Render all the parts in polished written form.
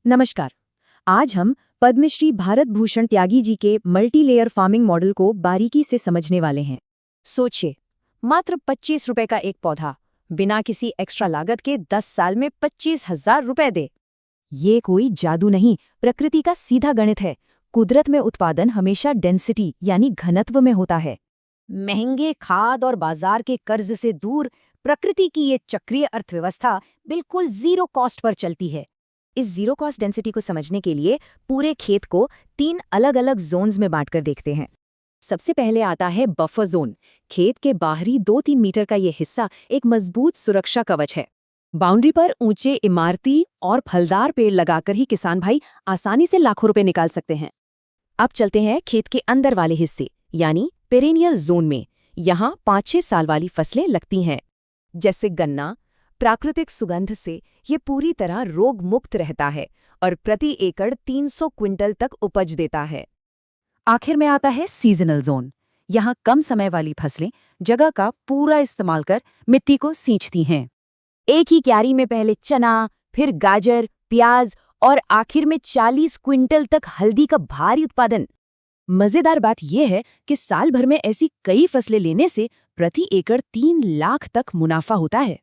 नमस्कार। आज हम पद्मश्री भारत भूषण त्यागी जी के मल्टी लेयर फार्मिंग मॉडल को बारीकी से समझने वाले हैं। सोचिए, मात्र 25 रुपए का एक पौधा, बिना किसी एक्स्ट्रा लागत के 10 साल में 25,000 रुपए दे। ये कोई जादू नहीं, प्रकृति का सीधा गणित है। कुदरत में उत्पादन हमेशा डेंसिटी यानी घनत्व में होता है। महंगे खाद और बाजार के कर्ज से दूर प्रकृति की ये चक्रीय अर्थव्यवस्था बिल्कुल जीरो कॉस्ट पर चलती है। इस जीरो कॉस्ट डेंसिटी को समझने के लिए पूरे खेत को 3 अलग अलग जोन्स में बांटकर देखते हैं। सबसे पहले आता है बफर जोन। खेत के बाहरी 2-3 मीटर का ये हिस्सा एक मजबूत सुरक्षा कवच है। बाउंड्री पर ऊंचे इमारती और फलदार पेड़ लगाकर ही किसान भाई आसानी से लाखों रुपए निकाल सकते हैं। अब चलते हैं खेत के अंदर वाले हिस्से यानी पेरेनियल जोन में। यहाँ 5-6 साल वाली फसलें लगती हैं, जैसे गन्ना। प्राकृतिक सुगंध से ये पूरी तरह रोग मुक्त रहता है और प्रति एकड़ 300 क्विंटल तक उपज देता है। आखिर में आता है सीजनल जोन। यहाँ कम समय वाली फसलें जगह का पूरा इस्तेमाल कर मिट्टी को सींचती हैं। एक ही क्यारी में पहले चना, फिर गाजर, प्याज और आखिर में 40 क्विंटल तक हल्दी का भारी उत्पादन। मजेदार बात यह है कि साल भर में ऐसी कई फसलें लेने से प्रति एकड़ 3 लाख तक मुनाफा होता है।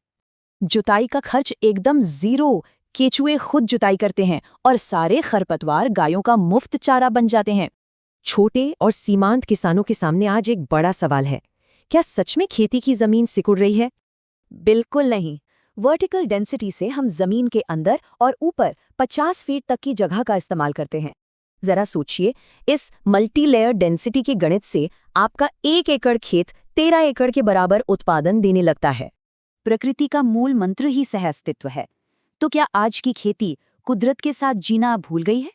जुताई का खर्च एकदम जीरो, केचुए खुद जुताई करते हैं और सारे खरपतवार गायों का मुफ्त चारा बन जाते हैं। छोटे और सीमांत किसानों के सामने आज एक बड़ा सवाल है, क्या सच में खेती की जमीन सिकुड़ रही है? बिल्कुल नहीं। वर्टिकल डेंसिटी से हम जमीन के अंदर और ऊपर 50 फीट तक की जगह का इस्तेमाल करते हैं। जरा सोचिए, इस मल्टी लेयर डेंसिटी के गणित से आपका 1 एकड़ खेत 13 एकड़ के बराबर उत्पादन देने लगता है। प्रकृति का मूल मंत्र ही सह अस्तित्व है। तो क्या आज की खेती कुदरत के साथ जीना भूल गई है?